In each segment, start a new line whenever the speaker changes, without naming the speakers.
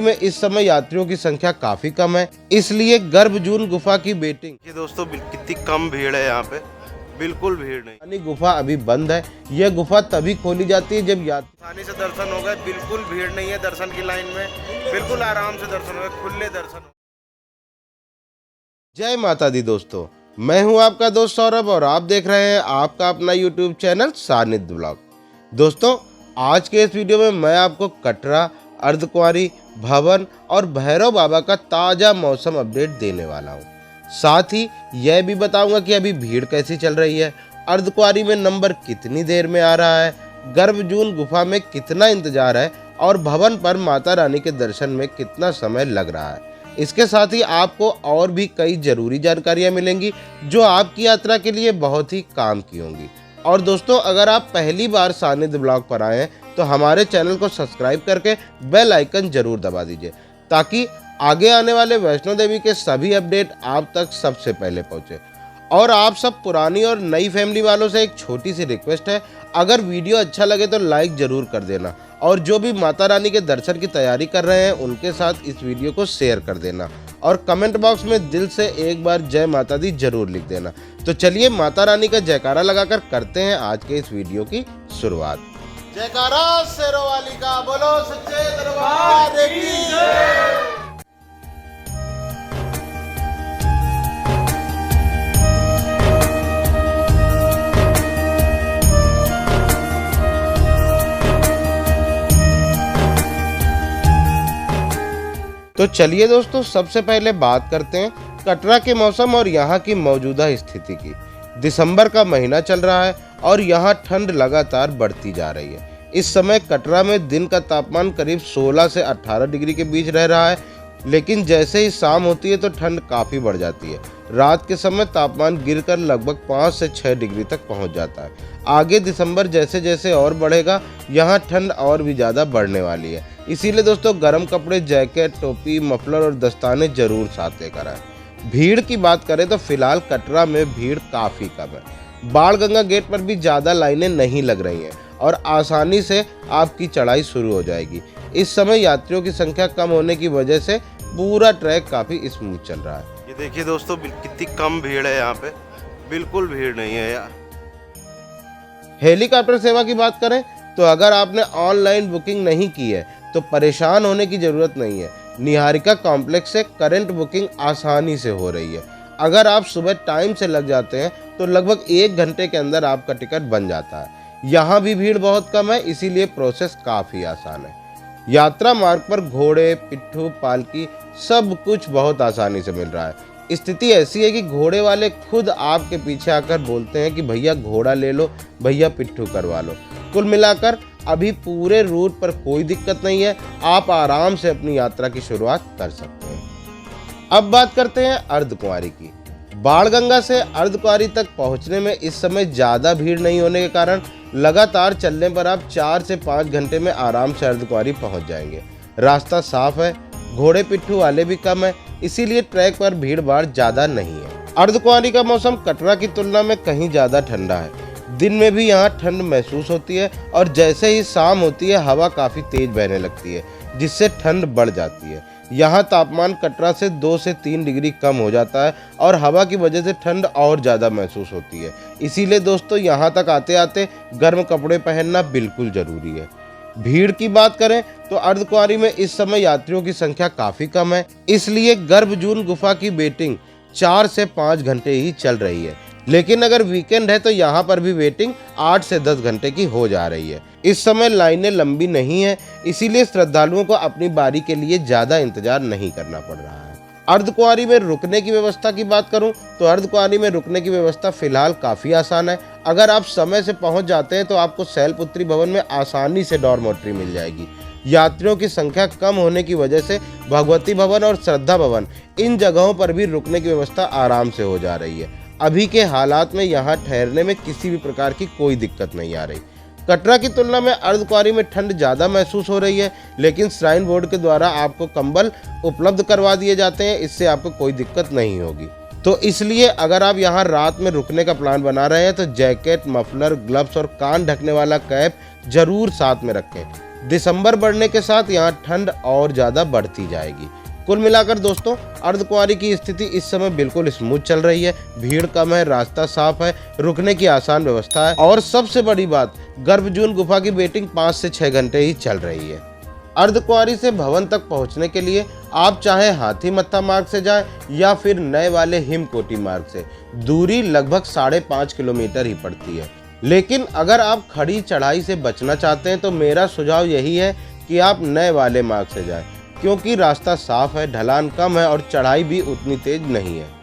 में इस समय यात्रियों की संख्या काफी कम है, इसलिए गर्भजून गुफा की वेटिंग।
ये दोस्तों कितनी कम भीड़ है यहाँ पे, बिल्कुल भीड़ नहीं।
यानी गुफा अभी बंद है। यह गुफा तभी खोली जाती है जब यात्री
आसानी से दर्शन हो गए, बिल्कुल भीड़ नहीं है दर्शन की लाइन में, बिल्कुल आराम से दर्शन हो गए, खुले दर्शन।
जय माता दी दोस्तों, मैं हूं आपका दोस्त सौरभ और आप देख रहे हैं आपका अपना यूट्यूब चैनल सानिध्य ब्लॉग। दोस्तों, आज के इस वीडियो में मैं आपको कटरा, अर्धकुंवारी, भवन और भैरव बाबा का ताज़ा मौसम अपडेट देने वाला हूं। साथ ही यह भी बताऊंगा कि अभी भीड़ कैसी चल रही है, अर्धकुंवारी में नंबर कितनी देर में आ रहा है, गर्भजून गुफा में कितना इंतजार है और भवन पर माता रानी के दर्शन में कितना समय लग रहा है। इसके साथ ही आपको और भी कई जरूरी जानकारियां मिलेंगी जो आपकी यात्रा के लिए बहुत ही काम की होंगी। और दोस्तों, अगर आप पहली बार सानिध्य ब्लॉग पर आए हैं तो हमारे चैनल को सब्सक्राइब करके बेल आइकन जरूर दबा दीजिए ताकि आगे आने वाले वैष्णो देवी के सभी अपडेट आप तक सबसे पहले पहुंचे। और आप सब पुरानी और नई फैमिली वालों से एक छोटी सी रिक्वेस्ट है, अगर वीडियो अच्छा लगे तो लाइक जरूर कर देना और जो भी माता रानी के दर्शन की तैयारी कर रहे हैं उनके साथ इस वीडियो को शेयर कर देना और कमेंट बॉक्स में दिल से एक बार जय माता दी जरूर लिख देना। तो चलिए माता रानी का जयकारा लगाकर करते हैं आज के इस वीडियो की शुरुआत। जयकारा शेरों वाली का, बोलो सच्चे दरबार की जय। तो चलिए दोस्तों, सबसे पहले बात करते हैं कटरा के मौसम और यहाँ की मौजूदा स्थिति की। दिसंबर का महीना चल रहा है और यहाँ ठंड लगातार बढ़ती जा रही है। इस समय कटरा में दिन का तापमान करीब 16 से 18 डिग्री के बीच रह रहा है, लेकिन जैसे ही शाम होती है तो ठंड काफ़ी बढ़ जाती है। रात के समय तापमान गिरकर लगभग 5 से 6 डिग्री तक पहुँच जाता है। आगे दिसंबर जैसे जैसे और बढ़ेगा, यहाँ ठंड और भी ज़्यादा बढ़ने वाली है। इसीलिए दोस्तों, गर्म कपड़े, जैकेट, टोपी, मफलर और दस्ताने जरूर साथ लेकर आएं। भीड़ की बात करें तो फिलहाल कटरा में भीड़ काफ़ी कम है। बाणगंगा गेट पर भी ज़्यादा लाइनें नहीं लग रही हैं और आसानी से आपकी चढ़ाई शुरू हो जाएगी। इस समय यात्रियों की संख्या कम होने की वजह से पूरा ट्रैक काफ़ी स्मूथ चल रहा है।
ये देखिए दोस्तों, कितनी कम भीड़ है यहाँ पे, बिल्कुल भीड़ नहीं है यार।
हेलीकॉप्टर सेवा की बात करें तो अगर आपने ऑनलाइन बुकिंग नहीं की है तो परेशान होने की ज़रूरत नहीं है। निहारिका कॉम्प्लेक्स से करंट बुकिंग आसानी से हो रही है। अगर आप सुबह टाइम से लग जाते हैं तो लगभग 1 घंटे के अंदर आपका टिकट बन जाता है। यहाँ भी भीड़ बहुत कम है, इसीलिए प्रोसेस काफ़ी आसान है। यात्रा मार्ग पर घोड़े, पिट्ठू, पालकी सब कुछ बहुत आसानी से मिल रहा है। स्थिति ऐसी है कि घोड़े वाले खुद आपके पीछे आकर बोलते हैं कि भैया घोड़ा ले लो, भैया पिट्ठू करवा लो। कुल मिलाकर अभी पूरे रूट पर कोई दिक्कत नहीं है, आप आराम से अपनी यात्रा की शुरुआत कर सकते हैं। अब बात करते हैं अर्धकुंवारी की। बाणगंगा से अर्धकुंवारी तक पहुंचने में इस समय ज़्यादा भीड़ नहीं होने के कारण लगातार चलने पर आप 4 से 5 घंटे में आराम से अर्धकुंवारी पहुंच जाएंगे। रास्ता साफ है, घोड़े पिट्ठू वाले भी कम है, इसीलिए ट्रैक पर भीड़ भाड़ ज़्यादा नहीं है। अर्धकुंवारी का मौसम कटरा की तुलना में कहीं ज़्यादा ठंडा है। दिन में भी यहाँ ठंड महसूस होती है और जैसे ही शाम होती है हवा काफ़ी तेज बहने लगती है, जिससे ठंड बढ़ जाती है। यहाँ तापमान कटरा से 2 से 3 डिग्री कम हो जाता है और हवा की वजह से ठंड और ज़्यादा महसूस होती है। इसीलिए दोस्तों, यहाँ तक आते आते गर्म कपड़े पहनना बिल्कुल ज़रूरी है। भीड़ की बात करें तो अर्धकुंवारी में इस समय यात्रियों की संख्या काफ़ी कम है, इसलिए गर्भजून गुफा की वेटिंग 4 से 5 घंटे ही चल रही है। लेकिन अगर वीकेंड है तो यहाँ पर भी वेटिंग 8 से 10 घंटे की हो जा रही है। इस समय लाइनें लंबी नहीं है, इसीलिए श्रद्धालुओं को अपनी बारी के लिए ज़्यादा इंतजार नहीं करना पड़ रहा है। अर्धकुंवारी में रुकने की व्यवस्था की बात करूं तो अर्धकुंवारी में रुकने की व्यवस्था फिलहाल काफ़ी आसान है। अगर आप समय से पहुंच जाते हैं तो आपको शैलपुत्री भवन में आसानी से डॉर्मेट्री मिल जाएगी। यात्रियों की संख्या कम होने की वजह से भगवती भवन और श्रद्धा भवन, इन जगहों पर भी रुकने की व्यवस्था आराम से हो जा रही है। अभी के हालात में यहाँ ठहरने में किसी भी प्रकार की कोई दिक्कत नहीं आ रही। कटरा की तुलना में अर्धकुंवारी में ठंड ज़्यादा महसूस हो रही है, लेकिन श्राइन बोर्ड के द्वारा आपको कंबल उपलब्ध करवा दिए जाते हैं, इससे आपको कोई दिक्कत नहीं होगी। तो इसलिए अगर आप यहाँ रात में रुकने का प्लान बना रहे हैं तो जैकेट, मफलर, ग्लव्स और कान ढकने वाला कैप जरूर साथ में रखें। दिसंबर बढ़ने के साथ यहाँ ठंड और ज़्यादा बढ़ती जाएगी। कुल मिलाकर दोस्तों, अर्धकुंवारी की स्थिति इस समय बिल्कुल स्मूथ चल रही है। भीड़ कम है, रास्ता साफ है, रुकने की आसान व्यवस्था है और सबसे बड़ी बात, गर्भजून गुफा की वेटिंग 5 से 6 घंटे ही चल रही है। अर्धकुंवारी से भवन तक पहुंचने के लिए आप चाहे हाथी मत्था मार्ग से जाएं या फिर नए वाले हिमकोटी मार्ग से, दूरी लगभग 5.5 किलोमीटर ही पड़ती है। लेकिन अगर आप खड़ी चढ़ाई से बचना चाहते हैं तो मेरा सुझाव यही है कि आप नए वाले मार्ग से जाएं, क्योंकि रास्ता साफ है, ढलान कम है और चढ़ाई भी उतनी तेज नहीं है।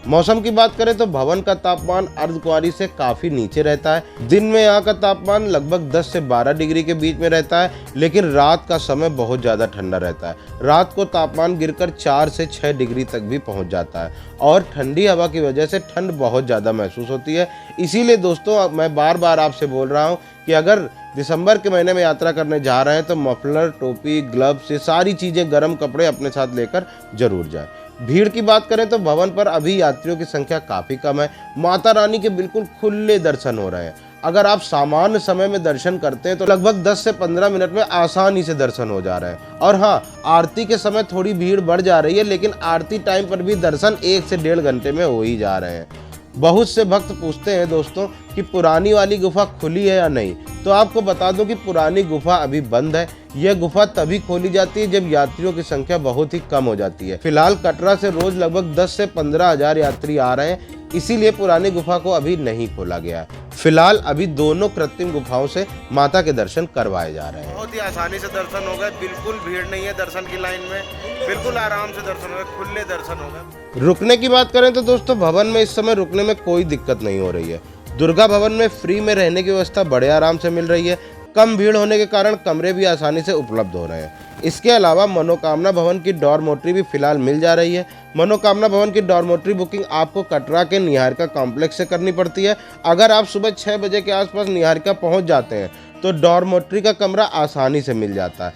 मौसम की बात करें तो भवन का तापमान अर्धकुंवारी से काफ़ी नीचे रहता है। दिन में यहाँ का तापमान लगभग 10 से 12 डिग्री के बीच में रहता है, लेकिन रात का समय बहुत ज़्यादा ठंडा रहता है। रात को तापमान गिरकर 4 से 6 डिग्री तक भी पहुँच जाता है और ठंडी हवा की वजह से ठंड बहुत ज़्यादा महसूस होती है। इसीलिए दोस्तों, मैं बार बार आपसे बोल रहा हूँ कि अगर दिसंबर के महीने में यात्रा करने जा रहे हैं तो मफलर, टोपी, ग्लव्स, ये सारी चीज़ें, गर्म कपड़े अपने साथ लेकर जरूर जाएं। भीड़ की बात करें तो भवन पर अभी यात्रियों की संख्या काफ़ी कम है। माता रानी के बिल्कुल खुले दर्शन हो रहे हैं। अगर आप सामान्य समय में दर्शन करते हैं तो लगभग 10 से 15 मिनट में आसानी से दर्शन हो जा रहे हैं। और हाँ, आरती के समय थोड़ी भीड़ बढ़ जा रही है, लेकिन आरती टाइम पर भी दर्शन 1 से 1.5 घंटे में हो ही जा रहे हैं। बहुत से भक्त पूछते हैं दोस्तों कि पुरानी वाली गुफा खुली है या नहीं, तो आपको बता दूं कि पुरानी गुफा अभी बंद है। यह गुफा तभी खोली जाती है जब यात्रियों की संख्या बहुत ही कम हो जाती है। फिलहाल कटरा से रोज लगभग 10 से 15 हजार यात्री आ रहे हैं, इसीलिए पुरानी गुफा को अभी नहीं खोला गया है। फिलहाल अभी दोनों कृत्रिम गुफाओं से माता के दर्शन करवाए जा रहे हैं।
बहुत ही आसानी से दर्शन हो गए, बिल्कुल भीड़ नहीं है दर्शन की लाइन में, बिल्कुल आराम से दर्शन हो गए, खुले दर्शन हो गए।
रुकने की बात करें तो दोस्तों, भवन में इस समय रुकने में कोई दिक्कत नहीं हो रही है। दुर्गा भवन में फ्री में रहने की व्यवस्था बड़े आराम से मिल रही है। कम भीड़ होने के कारण कमरे भी आसानी से उपलब्ध हो रहे हैं। इसके अलावा मनोकामना भवन की डॉर्मेट्री भी फिलहाल मिल जा रही है। मनोकामना भवन की डॉर्मेट्री बुकिंग आपको कटरा के निहारिका कॉम्प्लेक्स से करनी पड़ती है। अगर आप सुबह 6 बजे के आसपास निहारिका पहुंच जाते हैं तो डॉर्मेट्री का कमरा आसानी से मिल जाता है।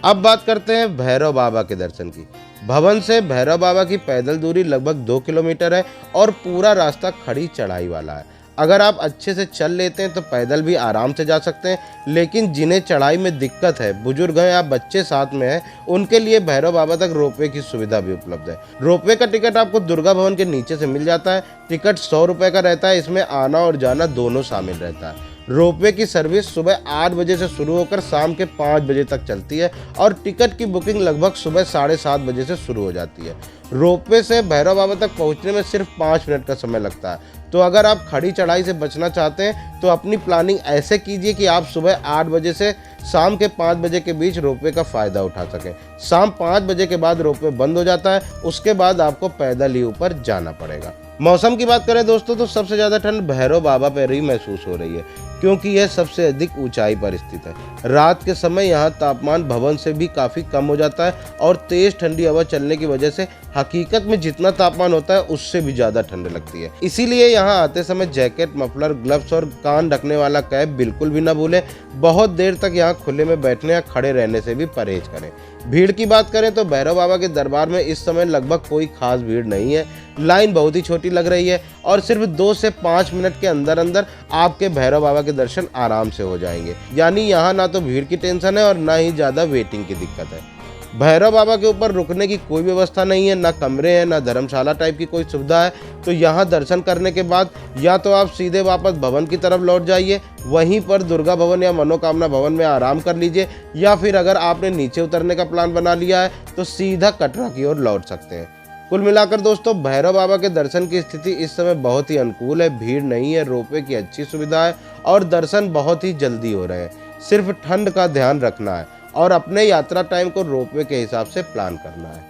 अब बात करते हैं भैरव बाबा के दर्शन की। भवन से भैरव बाबा की पैदल दूरी लगभग 2 किलोमीटर है और पूरा रास्ता खड़ी चढ़ाई वाला है। अगर आप अच्छे से चल लेते हैं तो पैदल भी आराम से जा सकते हैं, लेकिन जिन्हें चढ़ाई में दिक्कत है, बुजुर्ग हैं या बच्चे साथ में हैं, उनके लिए भैरव बाबा तक रोपवे की सुविधा भी उपलब्ध है। रोपवे का टिकट आपको दुर्गा भवन के नीचे से मिल जाता है। टिकट 100 रुपये का रहता है। इसमें आना और जाना दोनों शामिल रहता है। रोपवे की सर्विस सुबह 8 बजे से शुरू होकर शाम के 5 बजे तक चलती है और टिकट की बुकिंग लगभग सुबह 7:30 बजे से शुरू हो जाती है। रोपवे से भैरव बाबा तक पहुंचने में सिर्फ 5 मिनट का समय लगता है। तो अगर आप खड़ी चढ़ाई से बचना चाहते हैं तो अपनी प्लानिंग ऐसे कीजिए कि आप सुबह 8 बजे से शाम के 5 बजे के बीच रोपवे का फ़ायदा उठा सकें। शाम 5 बजे के बाद रोपवे बंद हो जाता है, उसके बाद आपको पैदल ही ऊपर जाना पड़ेगा। मौसम की बात करें दोस्तों तो सबसे ज़्यादा ठंड भैरव बाबा पर ही महसूस हो रही है, क्योंकि यह सबसे अधिक ऊंचाई पर स्थित है। रात के समय यहाँ तापमान भवन से भी काफ़ी कम हो जाता है और तेज़ ठंडी हवा चलने की वजह से हकीकत में जितना तापमान होता है उससे भी ज़्यादा ठंड लगती है। इसीलिए यहाँ आते समय जैकेट, मफलर, ग्लव्स और कान ढकने वाला कैप बिल्कुल भी ना भूलें। बहुत देर तक यहाँ खुले में बैठने या खड़े रहने से भी परहेज करें। भीड़ की बात करें तो भैरव बाबा के दरबार में इस समय लगभग कोई खास भीड़ नहीं है। लाइन बहुत ही छोटी लग रही है और सिर्फ 2 से 5 मिनट के अंदर अंदर आपके भैरव बाबा के दर्शन आराम से हो जाएंगे। यानी यहाँ ना तो भीड़ की टेंशन है और ना ही ज़्यादा वेटिंग की दिक्कत है। भैरव बाबा के ऊपर रुकने की कोई व्यवस्था नहीं है, ना कमरे हैं, ना धर्मशाला टाइप की कोई सुविधा है। तो यहाँ दर्शन करने के बाद या तो आप सीधे वापस भवन की तरफ लौट जाइए, वहीं पर दुर्गा भवन या मनोकामना भवन में आराम कर लीजिए, या फिर अगर आपने नीचे उतरने का प्लान बना लिया है तो सीधा कटरा की ओर लौट सकते हैं। कुल मिलाकर दोस्तों, भैरव बाबा के दर्शन की स्थिति इस समय बहुत ही अनुकूल है। भीड़ नहीं है, रोपवे की अच्छी सुविधा है और दर्शन बहुत ही जल्दी हो रहे हैं। सिर्फ ठंड का ध्यान रखना है और अपने यात्रा टाइम को रोपवे के हिसाब से प्लान करना है।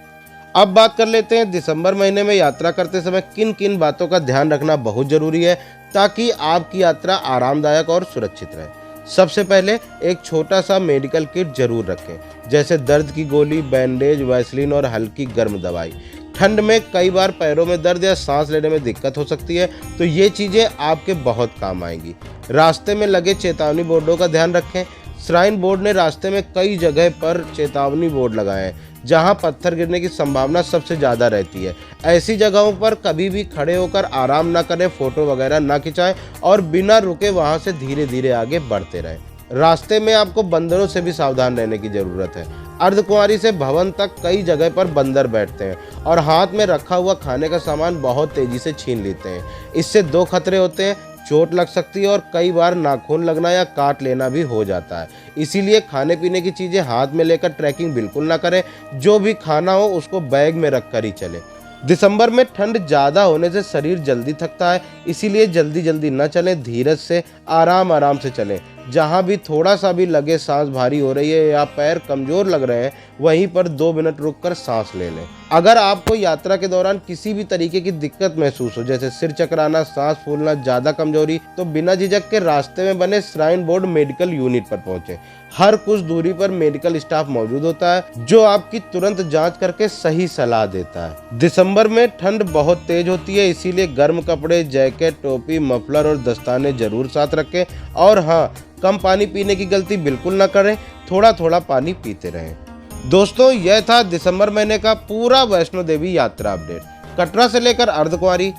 अब बात कर लेते हैं दिसंबर महीने में यात्रा करते समय किन किन बातों का ध्यान रखना बहुत ज़रूरी है ताकि आपकी यात्रा आरामदायक और सुरक्षित रहे। सबसे पहले एक छोटा सा मेडिकल किट जरूर रखें, जैसे दर्द की गोली, बैंडेज, वैसलीन और हल्की गर्म दवाई। ठंड में कई बार पैरों में दर्द या सांस लेने में दिक्कत हो सकती है, तो ये चीज़ें आपके बहुत काम आएंगी। रास्ते में लगे चेतावनी बोर्डों का ध्यान रखें। श्राइन बोर्ड ने रास्ते में कई जगह पर चेतावनी बोर्ड लगाए हैं जहां पत्थर गिरने की संभावना सबसे ज़्यादा रहती है। ऐसी जगहों पर कभी भी खड़े होकर आराम ना करें, फोटो वगैरह ना खिंचाएं और बिना रुके वहां से धीरे धीरे आगे बढ़ते रहें। रास्ते में आपको बंदरों से भी सावधान रहने की जरूरत है। अर्धकुंवारी से भवन तक कई जगह पर बंदर बैठते हैं और हाथ में रखा हुआ खाने का सामान बहुत तेजी से छीन लेते हैं। इससे दो खतरे होते हैं, चोट लग सकती है और कई बार नाखून लगना या काट लेना भी हो जाता है। इसीलिए खाने पीने की चीज़ें हाथ में लेकर ट्रैकिंग बिल्कुल ना करें। जो भी खाना हो उसको बैग में रख कर ही चलें। दिसंबर में ठंड ज़्यादा होने से शरीर जल्दी थकता है, इसीलिए जल्दी जल्दी न चलें, धीरज से आराम आराम से चलें। जहाँ भी थोड़ा सा भी लगे सांस भारी हो रही है या पैर कमज़ोर लग रहे हैं, वहीं पर 2 मिनट रुककर सांस ले लें। अगर आपको यात्रा के दौरान किसी भी तरीके की दिक्कत महसूस हो, जैसे सिर चकराना, सांस फूलना, ज़्यादा कमजोरी, तो बिना झिझक के रास्ते में बने श्राइन बोर्ड मेडिकल यूनिट पर पहुंचे। हर कुछ दूरी पर मेडिकल स्टाफ मौजूद होता है जो आपकी तुरंत जांच करके सही सलाह देता है। दिसंबर में ठंड बहुत तेज होती है, इसीलिए गर्म कपड़े, जैकेट, टोपी, मफलर और दस्ताने जरूर साथ रखें। और हाँ, कम पानी पीने की गलती बिल्कुल न करें, थोड़ा थोड़ा पानी पीते रहें। दोस्तों, यह था दिसंबर महीने का पूरा वैष्णो देवी यात्रा अपडेट। कटरा से लेकर अर्धकुंवारी,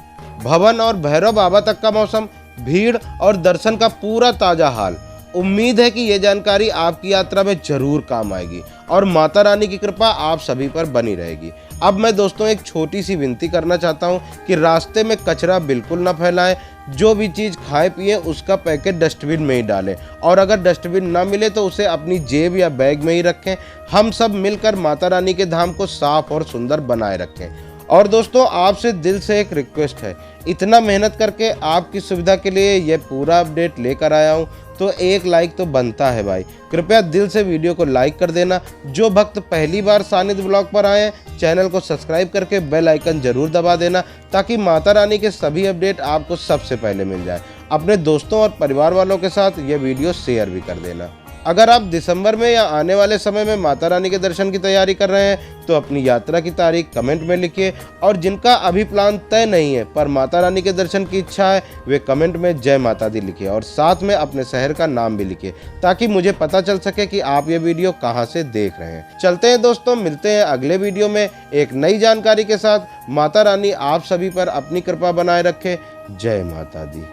भवन और भैरव बाबा तक का मौसम, भीड़ और दर्शन का पूरा ताजा हाल। उम्मीद है कि यह जानकारी आपकी यात्रा में जरूर काम आएगी और माता रानी की कृपा आप सभी पर बनी रहेगी। अब मैं दोस्तों एक छोटी सी विनती करना चाहता हूं कि रास्ते में कचरा बिल्कुल ना फैलाएं। जो भी चीज़ खाए पिए उसका पैकेट डस्टबिन में ही डालें और अगर डस्टबिन ना मिले तो उसे अपनी जेब या बैग में ही रखें। हम सब मिलकर माता रानी के धाम को साफ और सुंदर बनाए रखें। और दोस्तों, आपसे दिल से एक रिक्वेस्ट है, इतना मेहनत करके आपकी सुविधा के लिए यह पूरा अपडेट लेकर आया हूँ, तो एक लाइक तो बनता है भाई। कृपया दिल से वीडियो को लाइक कर देना। जो भक्त पहली बार सानिध्य ब्लॉग पर आए हैं, चैनल को सब्सक्राइब करके बेल आइकन जरूर दबा देना ताकि माता रानी के सभी अपडेट आपको सबसे पहले मिल जाए। अपने दोस्तों और परिवार वालों के साथ ये वीडियो शेयर भी कर देना। अगर आप दिसंबर में या आने वाले समय में माता रानी के दर्शन की तैयारी कर रहे हैं तो अपनी यात्रा की तारीख कमेंट में लिखिए, और जिनका अभी प्लान तय नहीं है पर माता रानी के दर्शन की इच्छा है, वे कमेंट में जय माता दी लिखिए और साथ में अपने शहर का नाम भी लिखिए ताकि मुझे पता चल सके कि आप ये वीडियो कहाँ से देख रहे हैं। चलते हैं दोस्तों, मिलते हैं अगले वीडियो में एक नई जानकारी के साथ। माता रानी आप सभी पर अपनी कृपा बनाए रखे। जय माता दी।